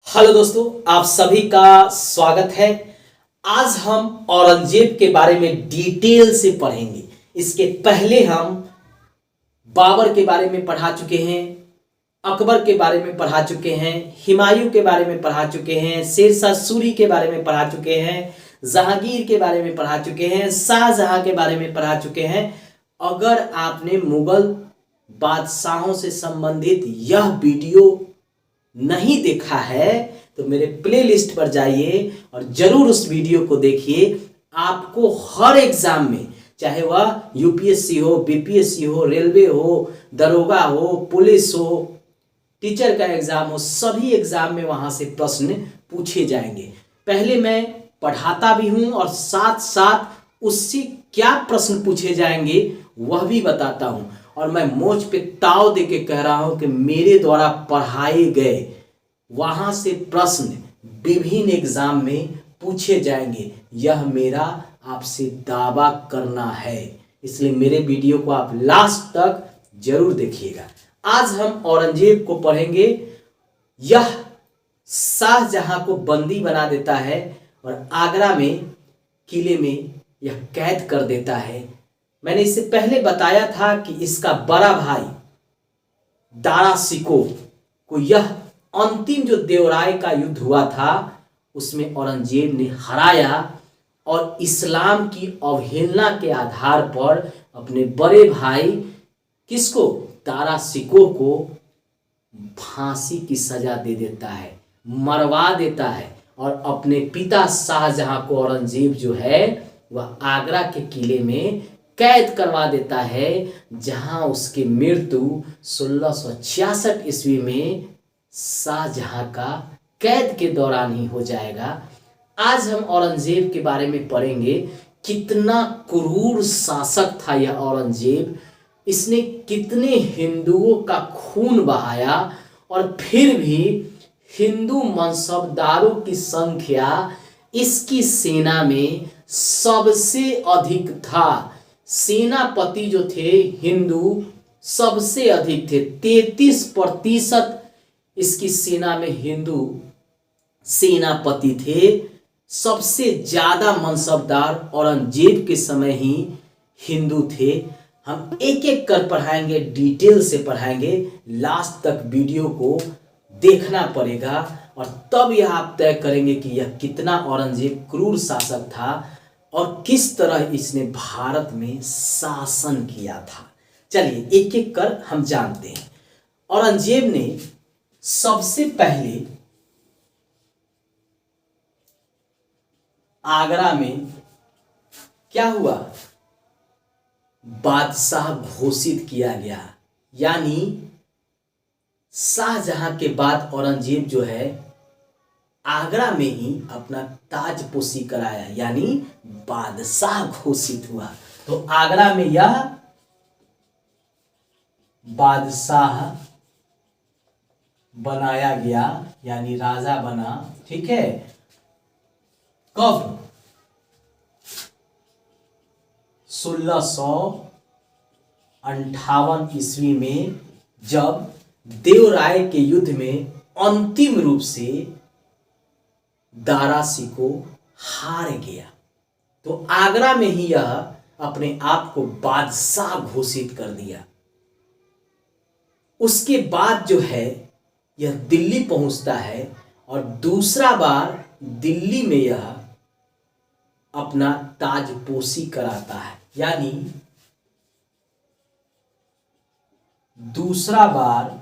Hello दोस्तों, आप सभी का स्वागत है। आज हम औरंगजेब के बारे में डिटेल से पढ़ेंगे। इसके पहले हम बाबर के बारे में पढ़ा चुके हैं, अकबर के बारे में पढ़ा चुके हैं, हुमायूं के बारे में पढ़ा चुके हैं, शेरशाह सूरी के बारे में पढ़ा चुके हैं, जहांगीर के बारे में पढ़ा चुके हैं, शाहजहां के बारे में पढ़ा चुके हैं। अगर आपने मुगल बादशाहों से संबंधित यह वीडियो नहीं देखा है तो मेरे प्लेलिस्ट पर जाइए और जरूर उस वीडियो को देखिए। आपको हर एग्जाम में, चाहे वह यूपीएससी हो, बीपीएससी हो, रेलवे हो, दरोगा हो, पुलिस हो, टीचर का एग्जाम हो, सभी एग्जाम में वहां से प्रश्न पूछे जाएंगे। पहले मैं पढ़ाता भी हूं और साथ साथ उससे क्या प्रश्न पूछे जाएंगे वह भी बताता हूं। और मैं मोच पे ताव दे के कह रहा हूं कि मेरे द्वारा पढ़ाए गए वहां से प्रश्न विभिन्न एग्जाम में पूछे जाएंगे, यह मेरा आपसे दावा करना है। इसलिए मेरे वीडियो को आप लास्ट तक जरूर देखिएगा। आज हम औरंगजेब को पढ़ेंगे। यह शाहजहां को बंदी बना देता है और आगरा में किले में यह कैद कर देता है। मैंने इससे पहले बताया था कि इसका बड़ा भाई दारा शिकोह को यह अंतिम जो देवराय का युद्ध हुआ था उसमें औरंगजेब ने हराया और इस्लाम की अवहेलना के आधार पर अपने बड़े भाई किसको, दारा शिकोह को फांसी की सजा दे देता है, मरवा देता है। और अपने पिता शाहजहां को औरंगजेब जो है वह आगरा के किले में कैद करवा देता है, जहां उसकी मृत्यु 1666 ईस्वी में शाहजहां का कैद के दौरान ही हो जाएगा। आज हम औरंगजेब के बारे में पढ़ेंगे। कितना क्रूर शासक था यह औरंगजेब, इसने कितने हिंदुओं का खून बहाया और फिर भी हिंदू मनसबदारों की संख्या इसकी सेना में सबसे अधिक था। सेनापति जो थे हिंदू सबसे अधिक थे, 33% इसकी सेना में हिंदू सेनापति थे। सबसे ज्यादा मनसबदार औरंगजेब के समय ही हिंदू थे। हम एक एक कर पढ़ाएंगे, डिटेल से पढ़ाएंगे। लास्ट तक वीडियो को देखना पड़ेगा और तब यह आप तय करेंगे कि यह कितना औरंगजेब क्रूर शासक था और किस तरह इसने भारत में शासन किया था। चलिए एक एक कर हम जानते हैं। औरंगजेब ने सबसे पहले आगरा में क्या हुआ, बादशाह घोषित किया गया। यानी शाहजहां के बाद औरंगजेब जो है आगरा में ही अपना ताजपोशी कराया, यानी बादशाह घोषित हुआ। तो आगरा में यह बादशाह बनाया गया, यानी राजा बना। ठीक है, कब? 1658 ईस्वी में, जब देवराय के युद्ध में अंतिम रूप से दारा शिकोह हार गया। तो आगरा में ही यह अपने आप को बादशाह घोषित कर दिया। उसके बाद जो है यह दिल्ली पहुंचता है और दूसरा बार दिल्ली में यह अपना ताजपोशी कराता है। यानी दूसरा बार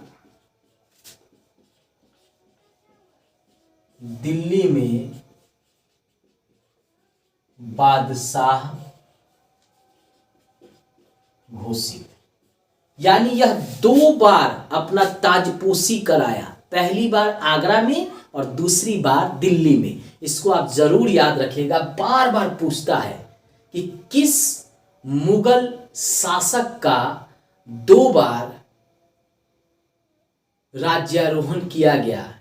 दिल्ली में बादशाह घोषित, यानी यह 2 बार अपना ताजपोशी कराया। पहली बार आगरा में और दूसरी बार दिल्ली में। इसको आप जरूर याद रखिएगा, बार बार पूछता है कि किस मुगल शासक का 2 बार राज्यारोहण किया गया।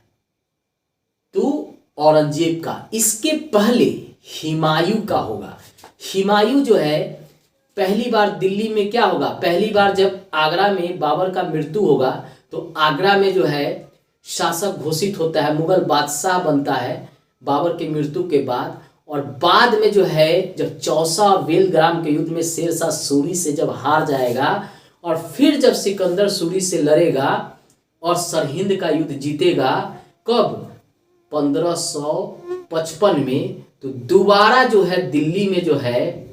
तो औरंगजेब का। इसके पहले हुमायूं का होगा। हुमायूं जो है पहली बार दिल्ली में क्या होगा, पहली बार जब आगरा में बाबर का मृत्यु होगा तो आगरा में जो है शासक घोषित होता है, मुगल बादशाह बनता है बाबर की मृत्यु के बाद। और बाद में जो है जब चौसा बेलग्राम के युद्ध में शेरशाह सूरी से जब हार जाएगा और फिर जब सिकंदर सूरी से लड़ेगा और सरहिंद का युद्ध जीतेगा, कब? 1555 में। तो दोबारा जो है दिल्ली में जो है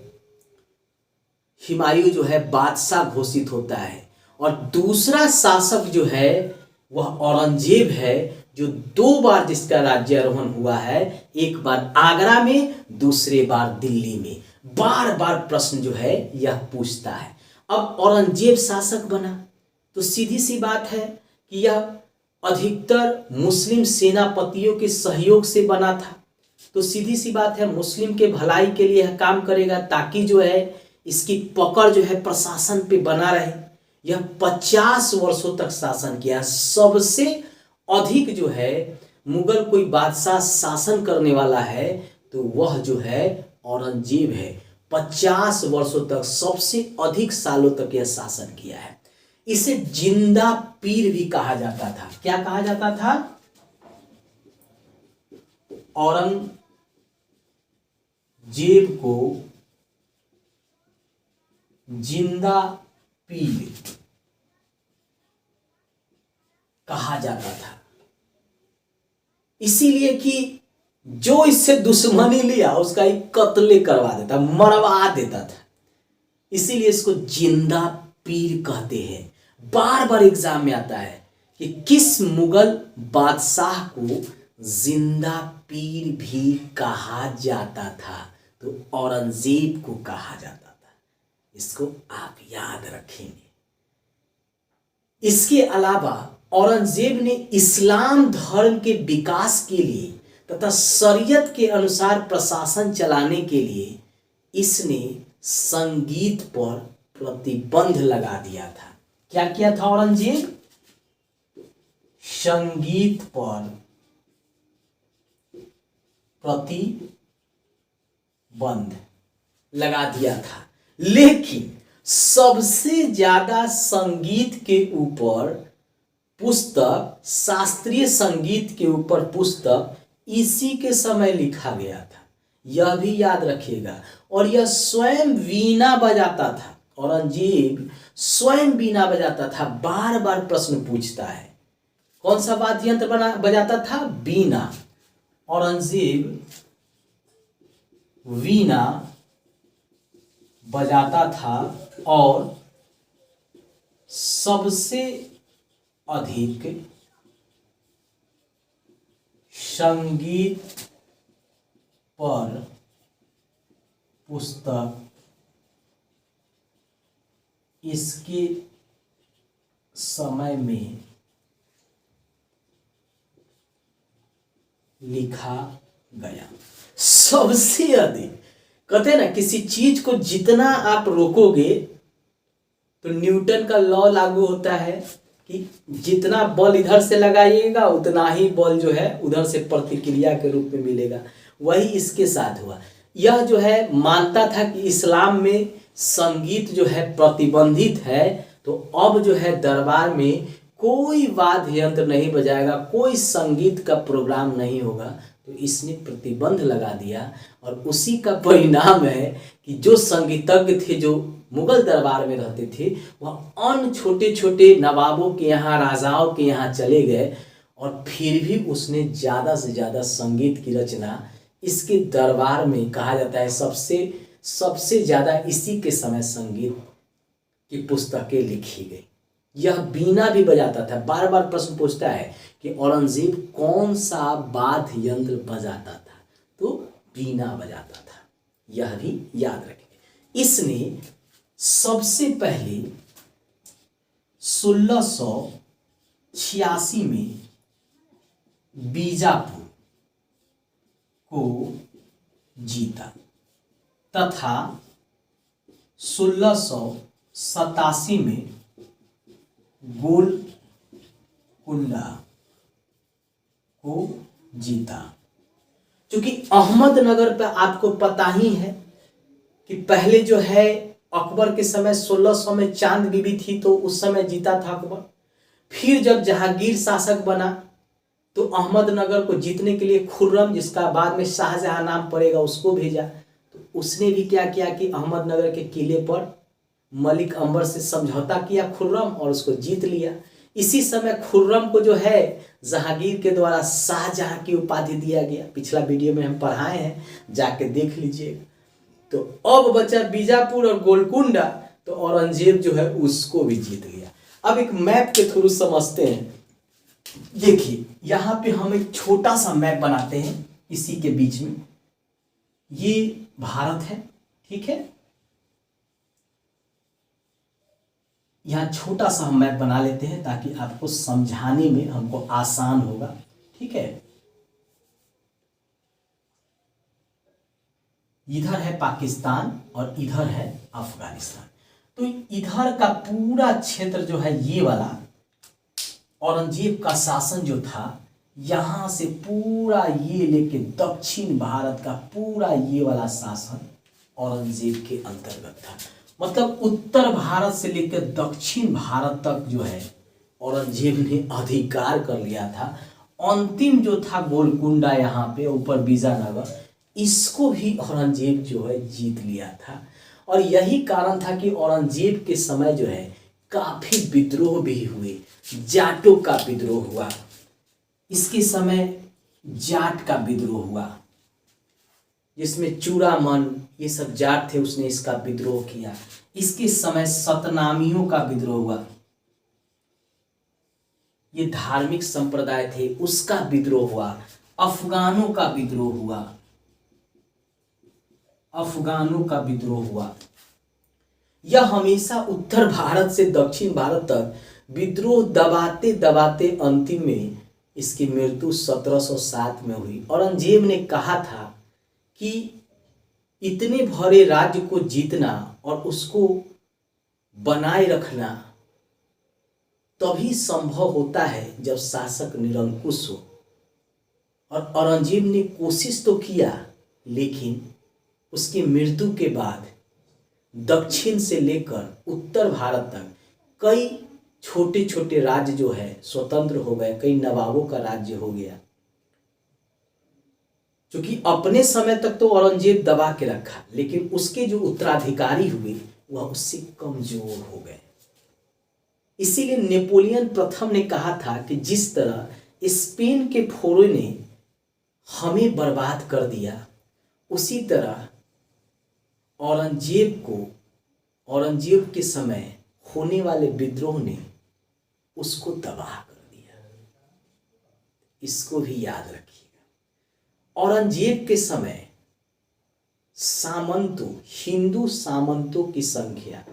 हुमायूं जो है बादशाह घोषित होता है और दूसरा शासक जो है वह औरंगजेब है, जो 2 बार जिसका राज्यारोहण हुआ है, एक बार आगरा में, दूसरे बार दिल्ली में। बार बार प्रश्न जो है यह पूछता है। अब औरंगजेब शासक बना तो सीधी सी बात है कि यह अधिकतर मुस्लिम सेनापतियों के सहयोग से बना था। तो सीधी सी बात है मुस्लिम के भलाई के लिए यह काम करेगा ताकि जो है इसकी पकड़ जो है प्रशासन पे बना रहे। यह 50 वर्षों तक शासन किया। सबसे अधिक जो है मुगल कोई बादशाह शासन करने वाला है तो वह जो है औरंगजेब है। 50 वर्षों तक, सबसे अधिक सालों तक यह शासन किया है। इसे जिंदा पीर भी कहा जाता था। क्या कहा जाता था? औरंगजेब को जिंदा पीर कहा जाता था, इसीलिए कि जो इससे दुश्मनी लिया उसका एक कत्ले करवा देता, मरवा देता था। इसीलिए इसको जिंदा पीर कहते हैं। बार बार एग्जाम में आता है कि किस मुगल बादशाह को जिंदा पीर भी कहा जाता था? तो औरंगजेब को कहा जाता था। इसको आप याद रखेंगे। इसके अलावा औरंगजेब ने इस्लाम धर्म के विकास के लिए तथा शरीयत के अनुसार प्रशासन चलाने के लिए इसने संगीत पर प्रतिबंध लगा दिया था। क्या किया था औरंगजेब? संगीत पर प्रतिबंध लगा दिया था। लेकिन सबसे ज्यादा संगीत के ऊपर पुस्तक, शास्त्रीय संगीत के ऊपर पुस्तक इसी के समय लिखा गया था, यह भी याद रखिएगा। और यह स्वयं वीणा बजाता था। औरंगजेब स्वयं वीणा बजाता था। बार बार प्रश्न पूछता है कौन सा वाद्य यंत्र बजाता था? वीणा। औरंगजेब वीणा बजाता था और सबसे अधिक संगीत पर पुस्तक इसके समय में लिखा गया। सबसे अधिक, कहते हैं ना किसी चीज को जितना आप रोकोगे तो न्यूटन का लॉ लागू होता है कि जितना बल इधर से लगाइएगा उतना ही बल जो है उधर से प्रतिक्रिया के रूप में मिलेगा। वही इसके साथ हुआ। यह जो है मानता था कि इस्लाम में संगीत जो है प्रतिबंधित है, तो अब जो है दरबार में कोई वाद्य यंत्र नहीं बजाएगा, कोई संगीत का प्रोग्राम नहीं होगा। तो इसने प्रतिबंध लगा दिया और उसी का परिणाम है कि जो संगीतज्ञ थे जो मुगल दरबार में रहते थे वह अन्य छोटे छोटे नवाबों के यहाँ, राजाओं के यहाँ चले गए और फिर भी उसने ज़्यादा से ज़्यादा संगीत की रचना इसके दरबार में, कहा जाता है सबसे ज़्यादा इसी के समय संगीत की पुस्तकें लिखी गई। यह वीणा भी बजाता था। बार बार प्रश्न पूछता है कि औरंगजेब कौन सा वाद्य यंत्र बजाता था? तो वीणा बजाता था। यह भी याद रखें। इसने सबसे पहले 1686 में बीजापुर को जीता तथा 1687 में गोलकुंडा को जीता। क्योंकि अहमदनगर पे आपको पता ही है कि पहले जो है अकबर के समय 1600 में चांद बीबी थी, तो उस समय जीता था अकबर। फिर जब जहांगीर शासक बना तो अहमदनगर को जीतने के लिए खुर्रम, जिसका बाद में शाहजहां नाम पड़ेगा, उसको भेजा। तो उसने भी क्या किया कि अहमदनगर के किले पर मलिक अंबर से समझौता किया खुर्रम और उसको जीत लिया। इसी समय खुर्रम को जो है जहांगीर के द्वारा शाहजहां की उपाधि दिया गया। पिछला वीडियो में हम पढ़ाए हैं, जाके देख लीजिएगा। तो अब बचा बीजापुर और गोलकुंडा, तो औरंगजेब जो है उसको भी जीत लिया। अब एक मैप के थ्रू समझते हैं। देखिए यहाँ पे हम एक छोटा सा मैप बनाते हैं, इसी के बीच में ये भारत है, ठीक है। यहाँ छोटा सा हम मैप बना लेते हैं ताकि आपको समझाने में हमको आसान होगा, ठीक है। इधर है पाकिस्तान और इधर है अफगानिस्तान। तो इधर का पूरा क्षेत्र जो है ये वाला औरंगजेब का शासन जो था, यहाँ से पूरा ये लेके दक्षिण भारत का पूरा ये वाला शासन औरंगजेब के अंतर्गत था। मतलब उत्तर भारत से लेकर दक्षिण भारत तक जो है औरंगजेब ने अधिकार कर लिया था। अंतिम जो था गोलकुंडा यहाँ पे ऊपर बीजानगर, इसको भी औरंगजेब जो है जीत लिया था। और यही कारण था कि औरंगजेब के समय जो है काफी विद्रोह भी हुए। जाटों का विद्रोह हुआ, इसके समय जाट का विद्रोह हुआ, जिसमें चूड़ामन ये सब जाट थे, उसने इसका विद्रोह किया। इसके समय सतनामियों का विद्रोह हुआ, ये धार्मिक संप्रदाय थे, उसका विद्रोह हुआ। अफगानों का विद्रोह हुआ, अफगानों का विद्रोह हुआ। यह हमेशा उत्तर भारत से दक्षिण भारत तक विद्रोह दबाते दबाते अंतिम में इसकी मृत्यु 1707 में हुई। औरंगजेब ने कहा था कि इतने भरे राज्य को जीतना और उसको बनाए रखना तभी संभव होता है जब शासक निरंकुश हो। और औरंगजेब ने कोशिश तो किया, लेकिन उसकी मृत्यु के बाद दक्षिण से लेकर उत्तर भारत तक कई छोटे छोटे राज्य जो है स्वतंत्र हो गए, कई नवाबों का राज्य हो गया। क्योंकि अपने समय तक तो औरंगजेब दबा के रखा, लेकिन उसके जो उत्तराधिकारी हुए वह उससे कमजोर हो गए। इसीलिए नेपोलियन प्रथम ने कहा था कि जिस तरह स्पेन के फोड़े ने हमें बर्बाद कर दिया, उसी तरह औरंगजेब के समय होने वाले विद्रोह ने उसको तबाह कर दिया। इसको भी याद रखिएगा। औरंगजेब के समय हिंदू सामंतों की संख्या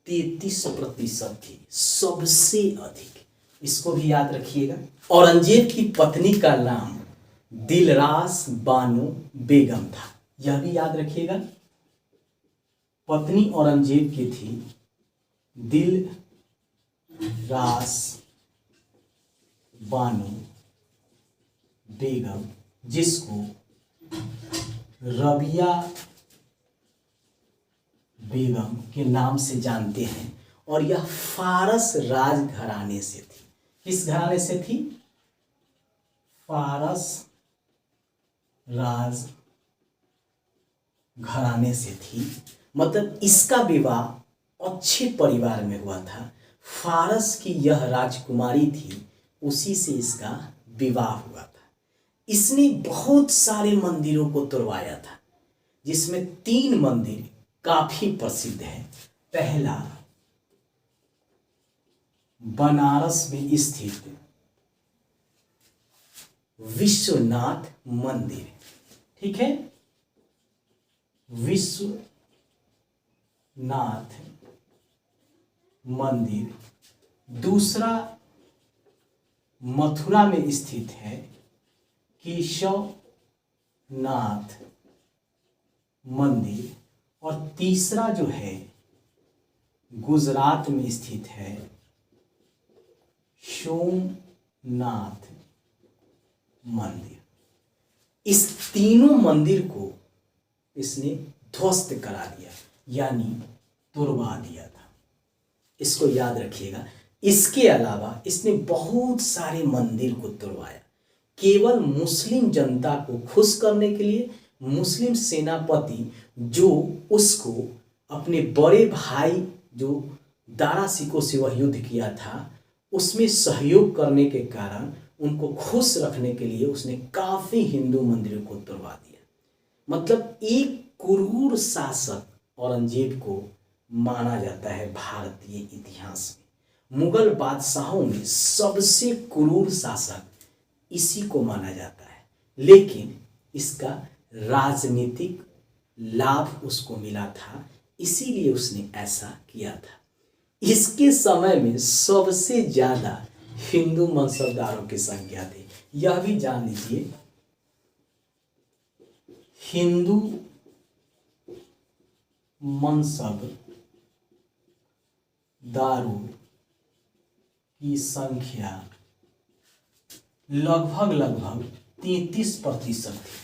33% थी, सबसे अधिक। इसको भी याद रखिएगा। औरंगजेब की पत्नी का नाम दिलरास बानो बेगम था, यह भी याद रखिएगा। पत्नी औरंगजेब की थी दिलरास बानो बेगम, जिसको रबिया बेगम के नाम से जानते हैं। और यह फारस राजघराने से थी। किस घराने से थी? फारस राज घराने से थी। मतलब इसका विवाह अच्छे परिवार में हुआ था। फारस की यह राजकुमारी थी, उसी से इसका विवाह हुआ था। इसने बहुत सारे मंदिरों को तुड़वाया था, जिसमें 3 मंदिर काफी प्रसिद्ध है। पहला बनारस में स्थित विश्वनाथ मंदिर, ठीक है, विश्वनाथ मंदिर। दूसरा मथुरा में स्थित है केशवनाथ मंदिर। और तीसरा जो है गुजरात में स्थित है सोमनाथ मंदिर। इस तीनों मंदिर को इसने ध्वस्त करा दिया, यानी तुड़वा दिया था। इसको याद रखिएगा। इसके अलावा इसने बहुत सारे मंदिर को तोड़वाया, केवल मुस्लिम जनता को खुश करने के लिए। मुस्लिम सेनापति जो उसको अपने बड़े भाई जो दारा शिकोह से वह युद्ध किया था उसमें सहयोग करने के कारण उनको खुश रखने के लिए उसने काफी हिंदू मंदिरों को तोड़वा दिया। मतलब एक क्रूर शासक औरंगजेब को माना जाता है भारतीय इतिहास में। मुगल बादशाहों में सबसे क्रूर शासक इसी को माना जाता है, लेकिन इसका राजनीतिक लाभ उसको मिला था, इसीलिए उसने ऐसा किया था। इसके समय में सबसे ज्यादा हिंदू मनसबदारों की संख्या थी, यह भी जान लीजिए। हिंदू मनसबदारों की संख्या लगभग 33% थी।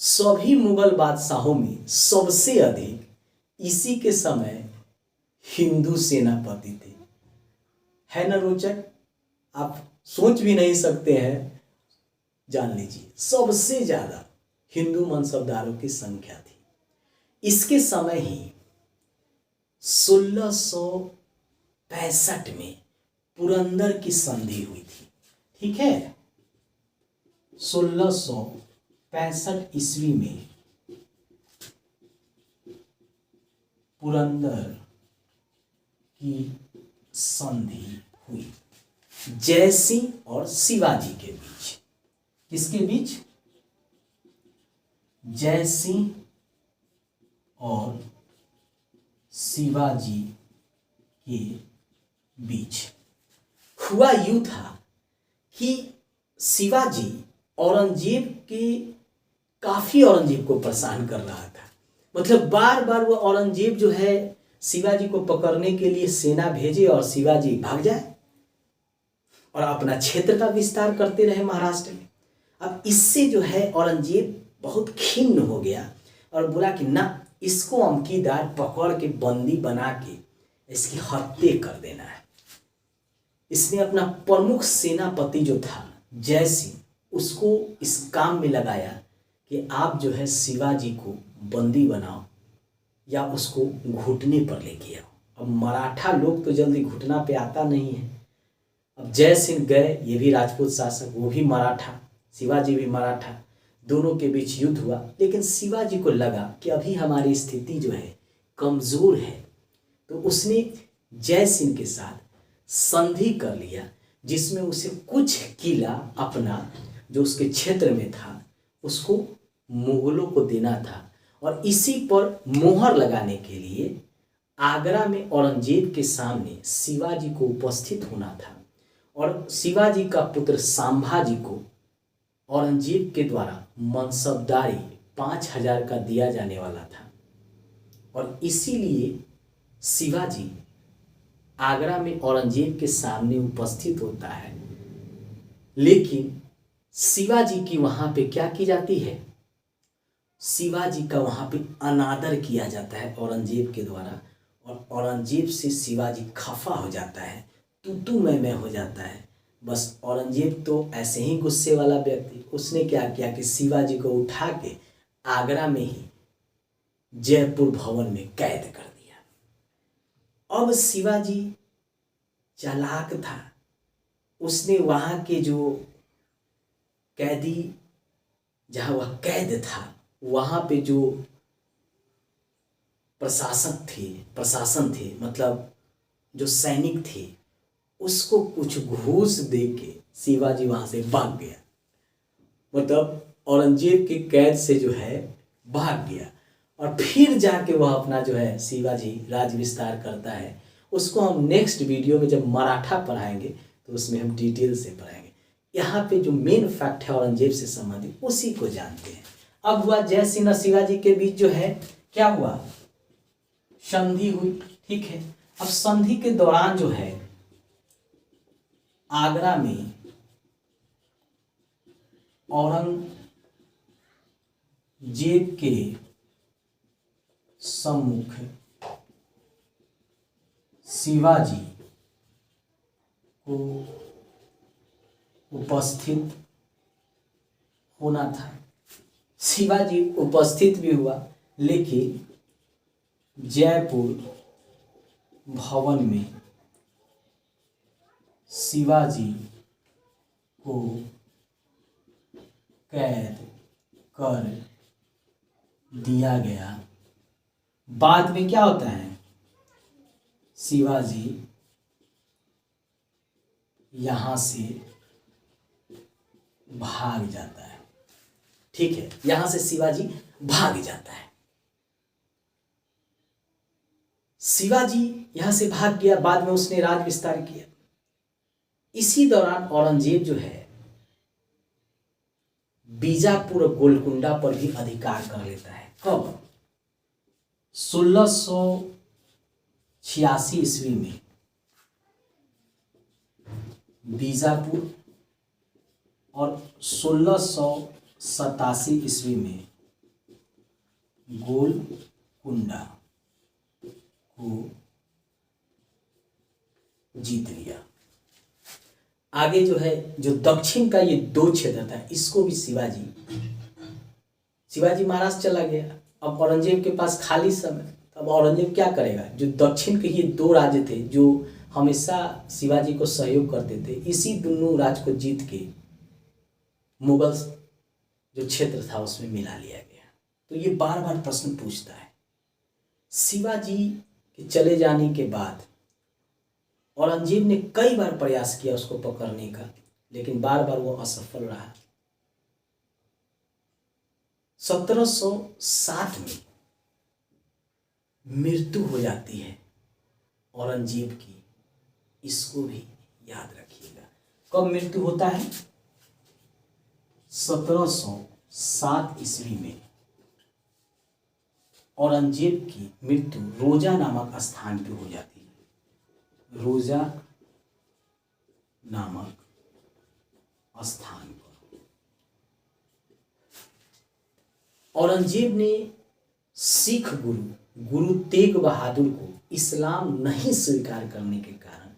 सभी मुगल बादशाहों में सबसे अधिक इसी के समय हिंदू सेनापति थे। है ना रोचक? आप सोच भी नहीं सकते हैं। जान लीजिए सबसे ज्यादा हिंदू मनसबदारों की संख्या थी। इसके समय ही 1665 में पुरंदर की संधि हुई थी। ठीक है, 1665 ईस्वी में पुरंदर की संधि हुई जय सिंह और शिवाजी के बीच। किसके बीच? जय सिंह और शिवाजी के बीच हुआ यूं था कि शिवाजी औरंगजेब को परेशान कर रहा था। मतलब बार बार वो औरंगजेब जो है शिवाजी को पकड़ने के लिए सेना भेजे और शिवाजी भाग जाए और अपना क्षेत्र का विस्तार करते रहे महाराष्ट्र में। अब इससे जो है औरंगजेब बहुत खिन्न हो गया और बोला कि ना, इसको अमकीदार पकड़ के बंदी बना के इसकी हत्या कर देना है। इसने अपना प्रमुख सेनापति जो था जय सिंह उसको इस काम में लगाया कि आप जो है शिवाजी को बंदी बनाओ या उसको घुटने पर लेके आओ। अब मराठा लोग तो जल्दी घुटना पे आता नहीं है। अब जय सिंह गए, ये भी राजपूत शासक, वो भी मराठा, शिवाजी भी मराठा, दोनों के बीच युद्ध हुआ। लेकिन शिवाजी को लगा कि अभी हमारी स्थिति जो है कमजोर है, तो उसने जय सिंह के साथ संधि कर लिया, जिसमें उसे कुछ किला अपना जो उसके क्षेत्र में था उसको मुगलों को देना था। और इसी पर मोहर लगाने के लिए आगरा में औरंगजेब के सामने शिवाजी को उपस्थित होना था और शिवाजी का पुत्र संभाजी को औरंगजेब के द्वारा मनसबदारी 5000 का दिया जाने वाला था। और इसीलिए शिवाजी आगरा में औरंगजेब के सामने उपस्थित होता है। लेकिन शिवाजी की वहां पे क्या की जाती है? शिवाजी का वहां पे अनादर किया जाता है औरंगजेब के द्वारा, और औरंगजेब से शिवाजी खफा हो जाता है, तू मैं हो जाता है। बस औरंगजेब तो ऐसे ही गुस्से वाला व्यक्ति, उसने क्या किया कि शिवाजी को उठा के आगरा में ही जयपुर भवन में कैद कर दिया। अब शिवाजी चालाक था, उसने वहां के जो कैदी, जहां वह कैद था, वहां पे जो प्रशासन थे, मतलब जो सैनिक थे, उसको कुछ घूस दे के शिवाजी वहां से भाग गया। मतलब औरंगजेब के कैद से जो है भाग गया और फिर जाके वह अपना जो है शिवाजी राज विस्तार करता है। उसको हम नेक्स्ट वीडियो में जब मराठा पढ़ाएंगे तो उसमें हम डिटेल से पढ़ाएंगे। यहाँ पे जो मेन फैक्ट है औरंगजेब से संबंधित उसी को जानते हैं। अब हुआ जय सिंह और शिवाजी के बीच जो है क्या हुआ? संधि हुई। ठीक है, अब संधि के दौरान जो है आगरा में औरंगजेब के सम्मुख शिवाजी को उपस्थित होना था। शिवाजी उपस्थित भी हुआ, लेकिन जयपुर भवन में शिवाजी को कैद कर दिया गया। बाद में क्या होता है, शिवाजी यहां से भाग जाता है। ठीक है, यहां से शिवाजी भाग जाता है। शिवाजी यहां से भाग गया, बाद में उसने राज विस्तार किया। इसी दौरान औरंगजेब जो है बीजापुर और गोलकुंडा पर भी अधिकार कर लेता है। कब? 1686 ईस्वी में बीजापुर और 1687 ईस्वी में गोलकुंडा को जीत लिया। आगे जो है, जो दक्षिण का ये दो क्षेत्र था, इसको भी शिवाजी महाराज चला गया। अब औरंगजेब के पास खाली समय, अब औरंगजेब क्या करेगा? जो दक्षिण के ये दो राज्य थे जो हमेशा शिवाजी को सहयोग करते थे, इसी दोनों राज्य को जीत के मुगल जो क्षेत्र था उसमें मिला लिया गया। तो ये बार बार प्रश्न पूछता है। शिवाजी के चले जाने के बाद औरंगजेब ने कई बार प्रयास किया उसको पकड़ने का, लेकिन बार बार वो असफल रहा। 1707 में मृत्यु हो जाती है औरंगजेब की, इसको भी याद रखिएगा। कब मृत्यु होता है? 1707 ईस्वी में औरंगजेब की मृत्यु रोजा नामक स्थान पे हो जाती है। रोजा नामक स्थान पर औरंगजेब ने सिख गुरु तेग बहादुर को इस्लाम नहीं स्वीकार करने के कारण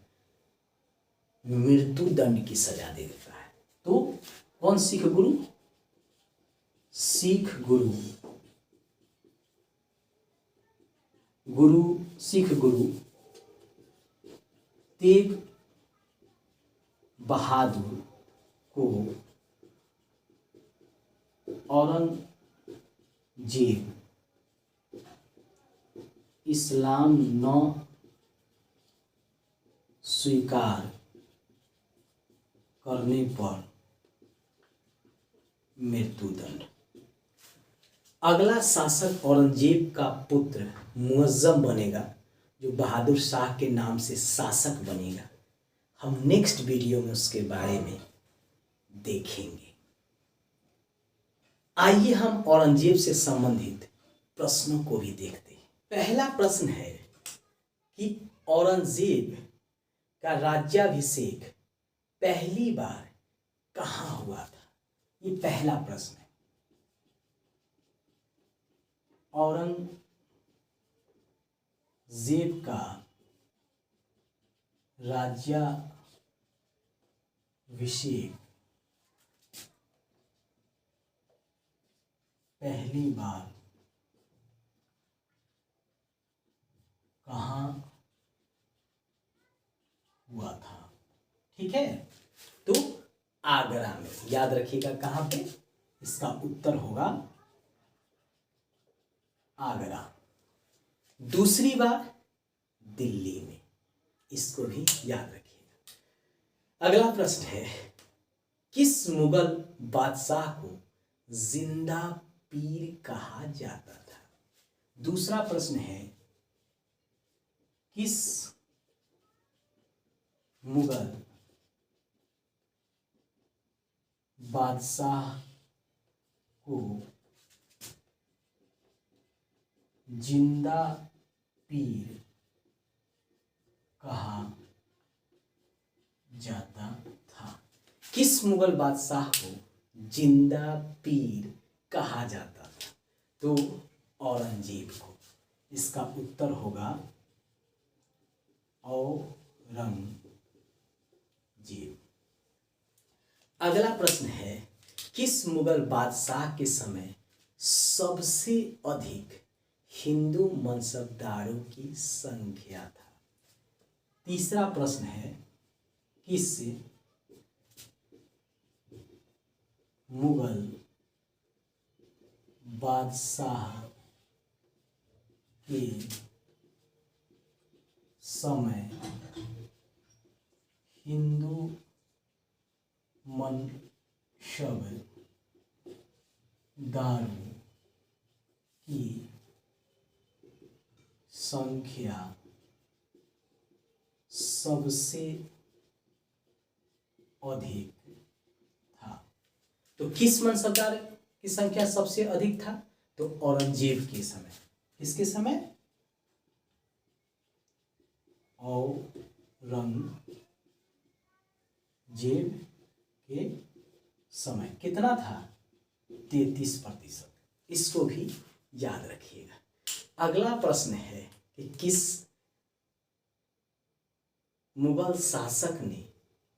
मृत्यु दंड की सजा दे देता है। तो कौन सिख गुरु? सिख गुरु तेग बहादुर को औरंगजेब इस्लाम न स्वीकार करने पर मृत्युदंड। अगला शासक औरंगजेब का पुत्र मुअज्जम बनेगा, जो बहादुर शाह के नाम से शासक बनेगा। हम नेक्स्ट वीडियो में उसके बारे में देखेंगे। आइए हम औरंगजेब से संबंधित प्रश्नों को भी देखते हैं। पहला प्रश्न है कि औरंगजेब का राज्याभिषेक पहली बार कहाँ हुआ था? ये पहला प्रश्न है। औरंगजेब का राज्याभिषेक पहली बार कहाँ हुआ था? ठीक है, तो आगरा में। याद रखिएगा कहाँ पे, इसका उत्तर होगा आगरा। दूसरी बार दिल्ली में, इसको भी याद रखिएगा। अगला प्रश्न है, किस मुगल बादशाह को जिंदा पीर कहा जाता था? दूसरा प्रश्न है, किस मुगल बादशाह को जिंदा पीर कहा जाता था? किस मुगल बादशाह को जिंदा पीर कहा जाता था? तो औरंगजेब को। इसका उत्तर होगा औरंगजेब। अगला प्रश्न है, किस मुगल बादशाह के समय सबसे अधिक हिंदू मनसबदारों की संख्या था? तीसरा प्रश्न है, किस मुगल बादशाह के समय हिंदू मनसबदारों की संख्या सबसे अधिक था? तो किस मनसबदार की संख्या सबसे अधिक था? तो औरंगजेब के समय। किसके समय? औरंगजेब के समय। कितना था? 33%। इसको भी याद रखिएगा। अगला प्रश्न है कि किस मुगल शासक ने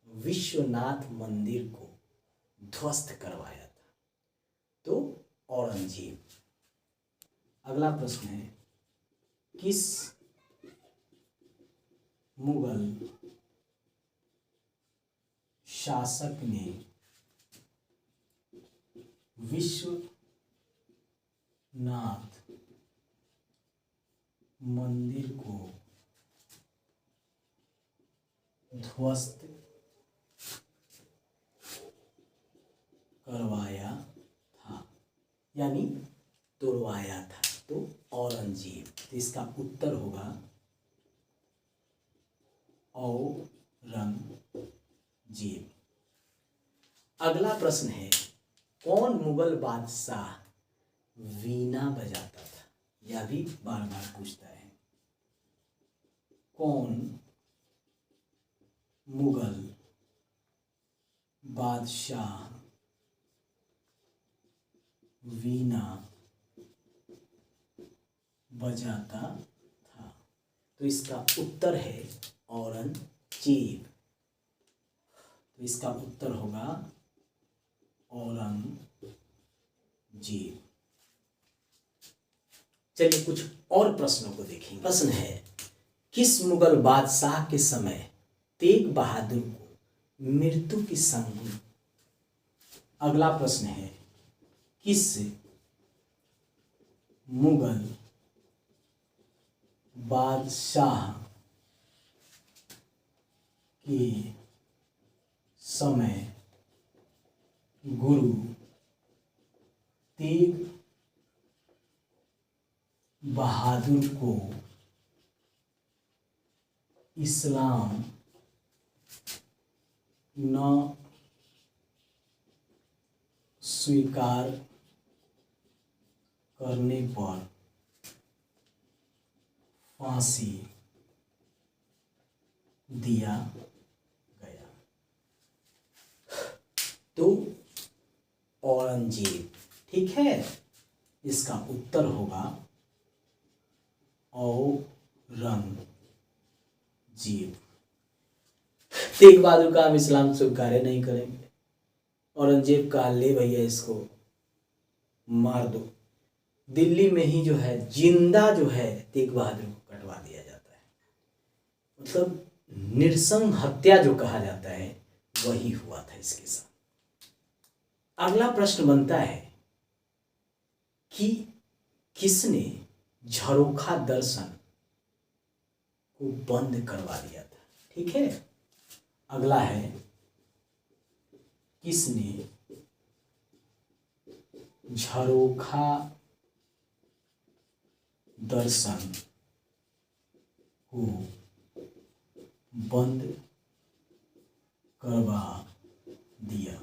विश्वनाथ मंदिर को ध्वस्त करवाया था? तो औरंगजेब। अगला प्रश्न है, किस मुगल शासक ने विश्वनाथ मंदिर को ध्वस्त करवाया था, यानी तोड़वाया था? तो औरंगजेब। तो इसका उत्तर होगा औरंगजेब। अगला प्रश्न है, कौन मुगल बादशाह वीणा बजाता था? यह भी बार बार पूछता है। कौन मुगल बादशाह वीणा बजाता था? तो इसका उत्तर है औरंगजेब। तो इसका उत्तर होगा औरंगजेब। चलिए कुछ और प्रश्नों को देखेंगे। प्रश्न है, किस मुगल बादशाह के समय तेग बहादुर को मृत्यु की संज्ञा? अगला प्रश्न है, किस मुगल बादशाह के समय गुरु तेग बहादुर को इस्लाम न स्वीकार करने पर फांसी दिया गया? तो औरंगजेब। ठीक है, इसका उत्तर होगा औरंगजेब। तेग बहादुर का हम इस्लाम स्वीकार नहीं करेंगे। औरंगजेब का ले भैया इसको मार दो। दिल्ली में ही जो है जिंदा जो है तेग बहादुर को कटवा दिया जाता है। मतलब नृशंस हत्या जो कहा जाता है वही हुआ था इसके साथ। अगला प्रश्न बनता है कि किसने झरोखा दर्शन को बंद करवा दिया था? ठीक है, अगला है, किसने झरोखा दर्शन को बंद करवा दिया?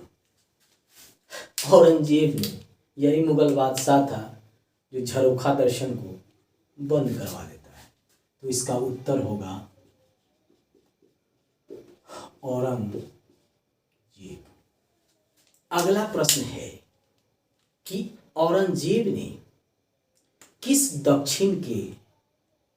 औरंगजेब ने। यही मुगल बादशाह था जो झरोखा दर्शन को बंद करवा देता है। तो इसका उत्तर होगा औरंगजेब। अगला प्रश्न है कि औरंगजेब ने किस दक्षिण के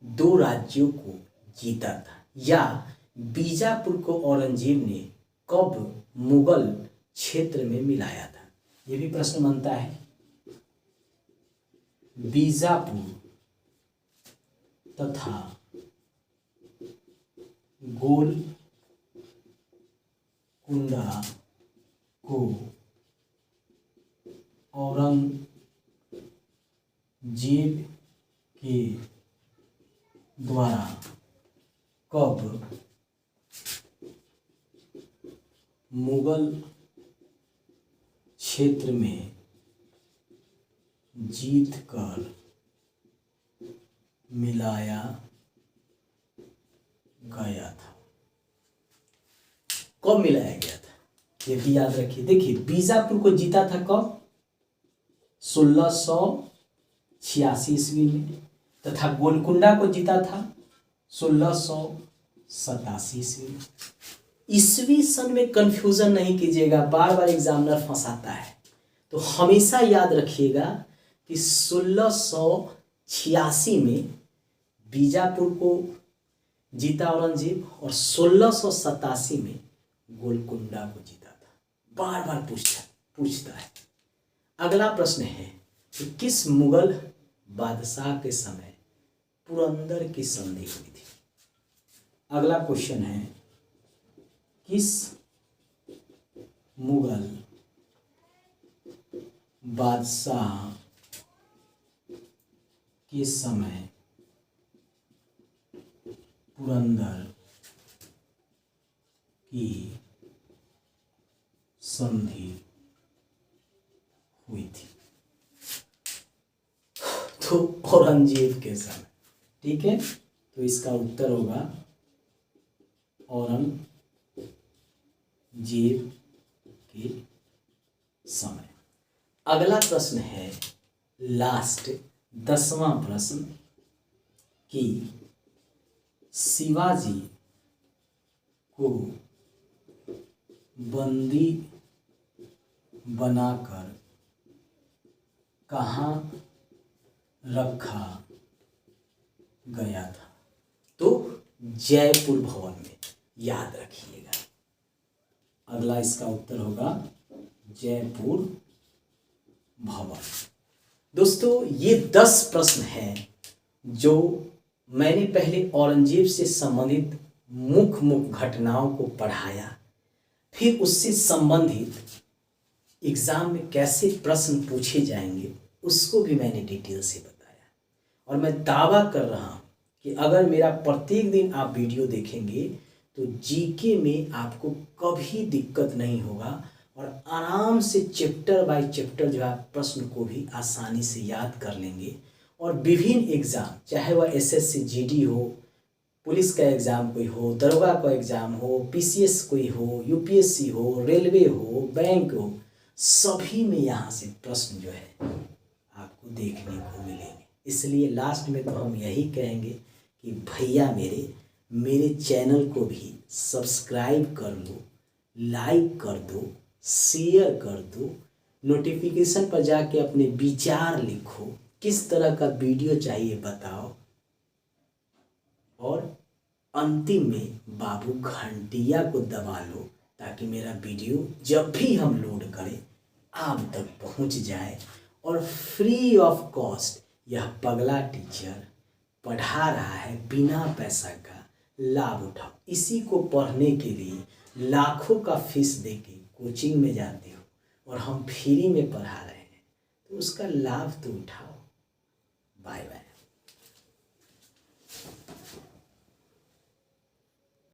2 राज्यों को जीता था? या बीजापुर को औरंगजेब ने कब मुगल क्षेत्र में मिलाया था? ये भी प्रश्न बनता है। बीजापुर तथा गोलकुंडा को औरंगजेब के द्वारा कब मुगल क्षेत्र में जीत कर मिलाया गया था? कब मिलाया गया था ये भी याद रखिए। देखिए बीजापुर को जीता था कब? 1686 ईस्वी में, तथा गोलकुंडा को जीता था 1687 ईस्वी में। ईस्वी सन में कंफ्यूजन नहीं कीजिएगा, बार बार एग्जामिनर फंसाता है। तो हमेशा याद रखिएगा कि 1686 में बीजापुर को जीता औरंगजेब और 1687 में गोलकुंडा को जीता था। बार बार पूछता है। अगला प्रश्न है कि किस मुगल बादशाह के समय पुरंदर की संधि हुई थी? अगला क्वेश्चन है किस मुगल बादशाह के समय पुरंदर की संधि हुई थी? तो औरंगजेब के समय। ठीक है, तो इसका उत्तर होगा औरंगजेब के समय। अगला प्रश्न है लास्ट 10वां प्रश्न कि शिवाजी को बंदी बनाकर कहाँ रखा गया था? तो जयपुर भवन में, याद रखिएगा। अगला इसका उत्तर होगा जयपुर भवन। दोस्तों ये 10 प्रश्न हैं जो मैंने पहले औरंगजेब से संबंधित मुख्य घटनाओं को पढ़ाया, फिर उससे संबंधित एग्जाम में कैसे प्रश्न पूछे जाएंगे उसको भी मैंने डिटेल से बताया। और मैं दावा कर रहा हूँ कि अगर मेरा प्रत्येक दिन आप वीडियो देखेंगे तो जीके में आपको कभी दिक्कत नहीं होगा और आराम से चैप्टर बाय चैप्टर जो है प्रश्न को भी आसानी से याद कर लेंगे। और विभिन्न एग्ज़ाम, चाहे वह एसएससी जीडी हो, पुलिस का एग्ज़ाम कोई हो, दरोगा का एग्ज़ाम हो, पीसीएस कोई हो, यूपीएससी हो, रेलवे हो, बैंक हो, सभी में यहाँ से प्रश्न जो है आपको देखने को मिलेंगे। इसलिए लास्ट में तो हम यही कहेंगे कि भैया मेरे चैनल को भी सब्सक्राइब कर लो, लाइक कर दो, शेयर कर दो, नोटिफिकेशन पर जाके अपने विचार लिखो, किस तरह का वीडियो चाहिए बताओ, और अंतिम में बाबू घंटिया को दबा लो ताकि मेरा वीडियो जब भी हम लोड करें आप तक पहुंच जाए और फ्री ऑफ कॉस्ट यह पगला टीचर पढ़ा रहा है, बिना पैसा का लाभ उठाओ। इसी को पढ़ने के लिए लाखों का फीस देके कोचिंग में जाते हो और हम फ्री में पढ़ा रहे हैं, तो उसका लाभ तो उठाओ। Bye bye.